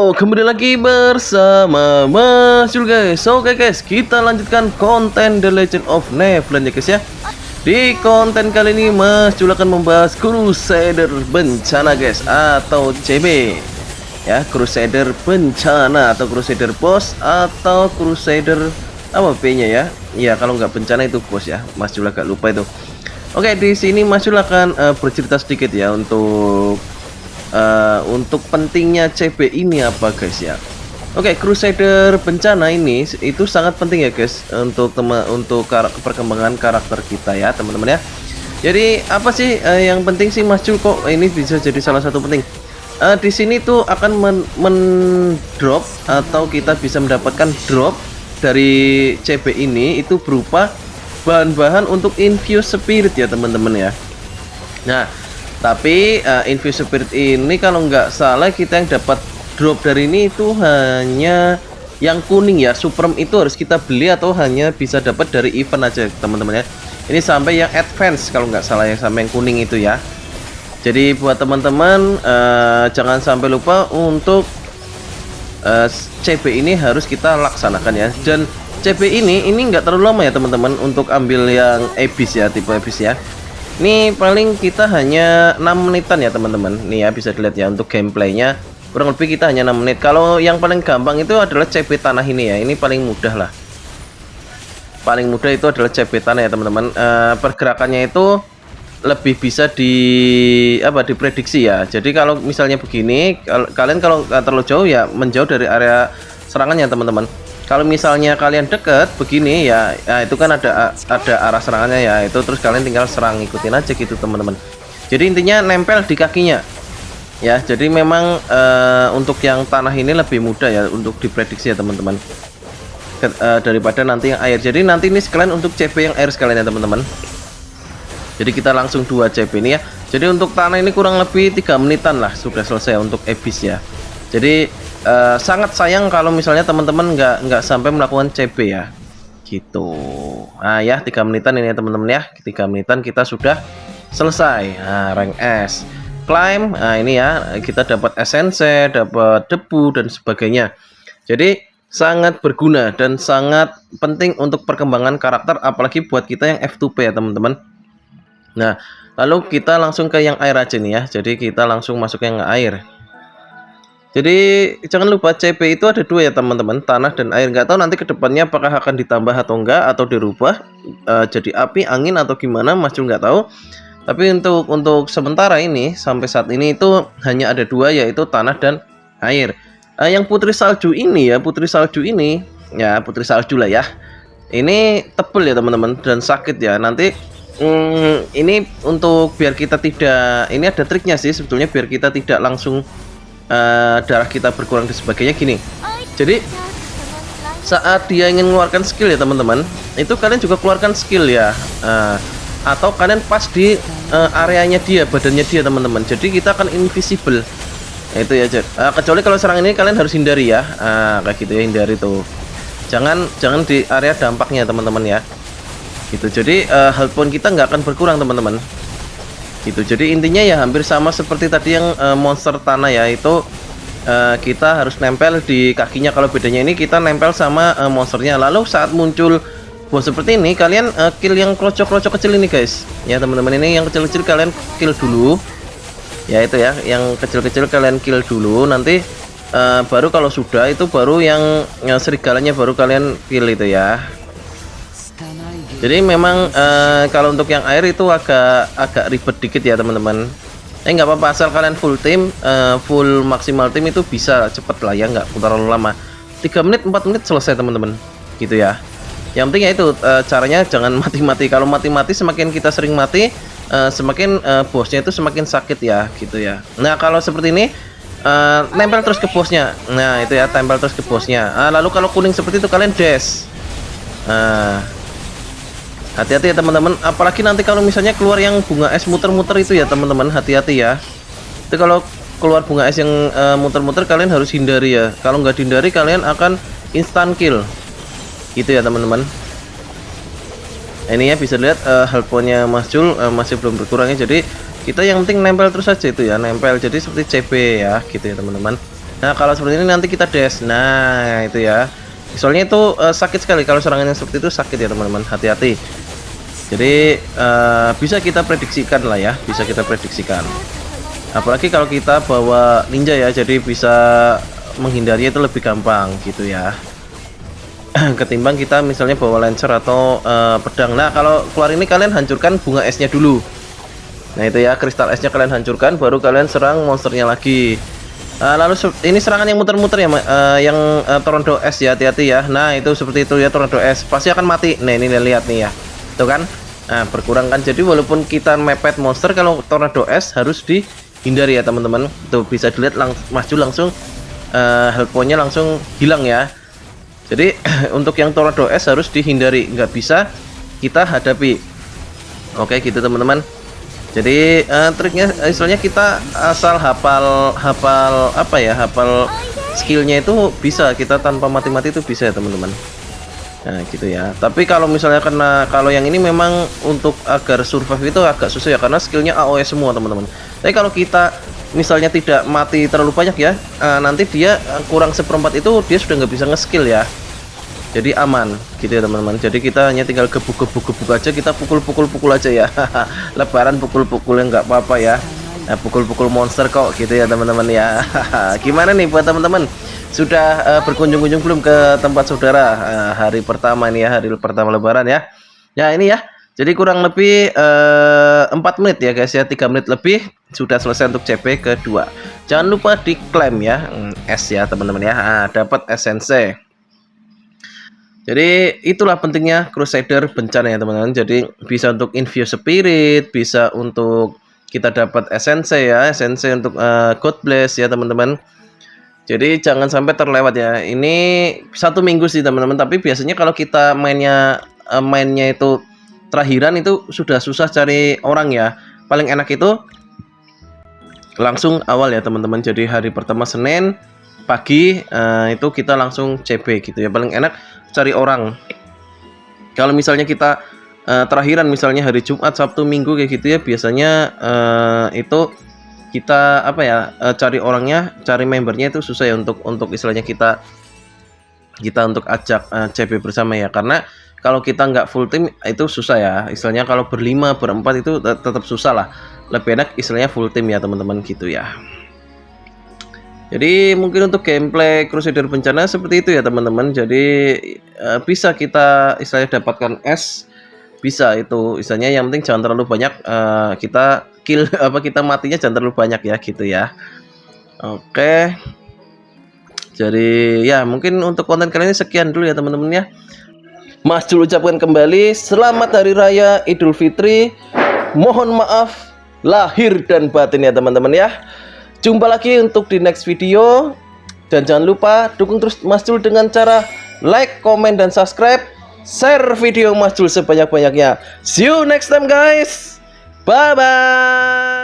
Halo, kembali lagi bersama Mas Jul guys. Oke guys, kita lanjutkan konten The Legend of Neverland ya guys ya. Di konten kali ini Mas Jul akan membahas Crusader Bencana guys, atau CB ya, Crusader Bencana atau Crusader Boss atau Crusader apa B-nya ya. Iya, kalau nggak bencana itu bos ya. Mas Jul agak lupa itu. Oke, di sini Mas Jul akan bercerita sedikit ya untuk pentingnya CB ini apa guys ya. Oke, Crusader Bencana ini itu sangat penting ya guys untuk perkembangan karakter kita ya teman-teman ya. Jadi apa sih yang penting sih Mas Jul kok ini bisa jadi salah satu penting. Di sini tuh akan drop atau kita bisa mendapatkan drop dari CB ini itu berupa bahan-bahan untuk infuse spirit ya teman-teman ya. Nah, tapi infuse spirit ini kalau nggak salah kita yang dapat drop dari ini itu hanya yang kuning ya. Supreme itu harus kita beli atau hanya bisa dapat dari event aja teman-teman ya. Ini sampai yang advance kalau nggak salah, yang sampai yang kuning itu ya. Jadi buat teman-teman jangan sampai lupa untuk CB ini harus kita laksanakan ya. Dan CB ini nggak terlalu lama ya teman-teman untuk ambil yang Abyss ya, tipe Abyss ya. Ini paling kita hanya 6 menitan ya teman-teman. Nih ya, bisa dilihat ya untuk gameplaynya kurang lebih kita hanya 6 menit. Kalau yang paling gampang itu adalah CB tanah ini ya. Ini paling mudah lah. Paling mudah itu adalah CB tanah ya teman-teman. Pergerakannya itu lebih bisa diprediksi ya. Jadi kalau misalnya begini, kalian kalau terlalu jauh ya menjauh dari area serangannya teman-teman. Kalau misalnya kalian deket begini ya, itu kan ada arah serangannya ya, itu terus kalian tinggal serang, ikutin aja gitu teman-teman. Jadi intinya nempel di kakinya ya. Jadi memang untuk yang tanah ini lebih mudah ya untuk diprediksi ya teman-teman, daripada nanti yang air. Jadi nanti ini sekalian untuk CB yang air sekalian ya teman-teman. Jadi kita langsung 2 CB ini ya. Jadi untuk tanah ini kurang lebih 3 menitan lah sudah selesai untuk Abyss ya. Jadi sangat sayang kalau misalnya teman-teman nggak sampai melakukan CB ya gitu. Nah ya, 3 menitan ini ya teman-teman ya. 3 menitan kita sudah selesai. Nah, rank S climb. Nah ini ya, kita dapat essence, dapat debu dan sebagainya. Jadi sangat berguna dan sangat penting untuk perkembangan karakter, apalagi buat kita yang F2P ya teman-teman. Nah lalu kita langsung ke yang air aja nih ya. Jadi kita langsung masuk yang air. Jadi jangan lupa CB itu ada 2 ya teman-teman, tanah dan air. Nggak tahu nanti kedepannya apakah akan ditambah atau enggak, atau dirubah jadi api, angin atau gimana, Mas Jul nggak tahu. Tapi untuk sementara ini sampai saat ini itu hanya ada 2, yaitu tanah dan air. Yang putri salju ini ya, putri salju lah ya. Ini tebel ya teman-teman dan sakit ya. Nanti ini untuk biar kita tidak, ini ada triknya sih sebetulnya biar kita tidak langsung darah kita berkurang dan sebagainya gini. Jadi saat dia ingin mengeluarkan skill ya teman-teman, itu kalian juga keluarkan skill ya, atau kalian pas di areanya dia, badannya dia teman-teman. Jadi kita akan invisible. Nah, itu ya, kecuali kalau serang ini kalian harus hindari ya, kayak gitu ya, hindari tuh. Jangan di area dampaknya teman-teman ya. Gitu. Jadi health point kita nggak akan berkurang teman-teman. Gitu. Jadi intinya ya hampir sama seperti tadi yang monster tanah ya, itu kita harus nempel di kakinya. Kalau bedanya ini kita nempel sama monsternya. Lalu saat muncul bos seperti ini, kalian kill yang krocok-krocok kecil ini guys ya teman-teman. Ini yang kecil-kecil kalian kill dulu ya, itu ya, yang kecil-kecil kalian kill dulu. Nanti baru kalau sudah itu baru yang serigalanya baru kalian kill itu ya. Jadi memang kalau untuk yang air itu agak ribet dikit ya teman-teman. Nggak apa-apa, asal kalian full tim, full maksimal tim itu bisa cepet lah ya, nggak terlalu lama. 3 menit 4 menit selesai teman-teman gitu ya. Yang penting ya itu caranya jangan mati-mati. Kalau mati-mati semakin kita sering mati, semakin bosnya itu semakin sakit ya gitu ya. Nah kalau seperti ini nempel terus ke bosnya. Nah itu ya, tempel terus ke bosnya. Lalu kalau kuning seperti itu kalian dash. Hati-hati ya teman-teman, apalagi nanti kalau misalnya keluar yang bunga es muter-muter itu ya teman-teman, hati-hati ya. Itu kalau keluar bunga es yang muter-muter kalian harus hindari ya. Kalau nggak dihindari kalian akan instant kill. Gitu ya teman-teman. Ini ya bisa lihat health point-nya Mas Jul masih belum berkurangnya. Jadi kita yang penting nempel terus saja itu ya, nempel. Jadi seperti CB ya, gitu ya teman-teman. Nah kalau seperti ini nanti kita dash. Nah itu ya, soalnya itu sakit sekali kalau serangan yang seperti itu, sakit ya teman-teman, hati-hati. Jadi bisa kita prediksikan lah ya, bisa kita prediksikan. Apalagi kalau kita bawa ninja ya, jadi bisa menghindari itu lebih gampang gitu ya. Ketimbang kita misalnya bawa lancer atau pedang. Nah kalau keluar ini kalian hancurkan bunga esnya dulu. Nah itu ya, kristal esnya kalian hancurkan, baru kalian serang monsternya lagi. Lalu ini serangan yang muter-muter ya, yang tornado es ya, hati-hati ya. Nah itu seperti itu ya, tornado es pasti akan mati. Nah ini lihat nih ya, tuh kan. Nah berkurang kan, jadi walaupun kita mepet monster, kalau tornado es harus dihindari ya teman-teman. Tuh bisa dilihat maju langsung, health point-nya langsung hilang ya. Jadi untuk yang tornado es harus dihindari, nggak bisa kita hadapi. Oke gitu teman-teman. Jadi triknya istilahnya kita asal hafal apa ya, hafal skillnya itu bisa, kita tanpa mati-mati itu bisa ya teman-teman. Nah gitu ya. Tapi kalau misalnya kalau yang ini memang untuk agar survive itu agak susah ya, karena skillnya AOE semua teman-teman. Tapi kalau kita misalnya tidak mati terlalu banyak ya, nanti dia kurang seperempat itu dia sudah nggak bisa nge-skill ya. Jadi aman gitu ya teman-teman. Jadi kita hanya tinggal gebuk aja, kita pukul aja ya. Lebaran pukul yang nggak apa-apa ya. Nah, pukul monster kok gitu ya teman-teman ya. Gimana nih buat teman-teman, sudah berkunjung-kunjung belum ke tempat saudara hari pertama ini ya, hari pertama lebaran ya. Ya ini ya, jadi kurang lebih 4 menit ya guys ya, 3 menit lebih sudah selesai untuk CP kedua. Jangan lupa diklaim ya, S ya teman-teman ya. Dapat SNC. Jadi itulah pentingnya Crusader bencana ya teman-teman. Jadi bisa untuk infuse spirit, bisa untuk kita dapat SNC ya, SNC untuk God Bless ya teman-teman. Jadi jangan sampai terlewat ya. Ini 1 minggu sih teman-teman, tapi biasanya kalau kita mainnya itu terakhiran itu sudah susah cari orang ya. Paling enak itu langsung awal ya teman-teman. Jadi hari pertama Senin pagi itu kita langsung CP gitu ya, paling enak cari orang. Kalau misalnya kita terakhiran misalnya hari Jumat, Sabtu, Minggu kayak gitu ya, biasanya itu kita apa ya, cari orangnya, cari membernya itu susah ya, untuk istilahnya kita untuk ajak CP bersama ya, karena kalau kita nggak full tim itu susah ya, istilahnya kalau berlima berempat itu tetap susah lah. Lebih enak istilahnya full tim ya teman-teman gitu ya. Jadi mungkin untuk gameplay Crusader bencana seperti itu ya teman-teman. Jadi bisa kita istilahnya dapatkan S, bisa itu istilahnya, yang penting jangan terlalu banyak kita kill kita matinya jangan terlalu banyak ya gitu ya. Oke. Jadi ya mungkin untuk konten kali ini sekian dulu ya teman-teman ya. Mas Jul ucapkan kembali selamat hari raya Idul Fitri. Mohon maaf lahir dan batin ya teman-teman ya. Jumpa lagi untuk di next video. Dan jangan lupa dukung terus Mas Jul dengan cara like, komen, dan subscribe. Share video Mas Jul sebanyak-banyaknya. See you next time guys. Bye-bye.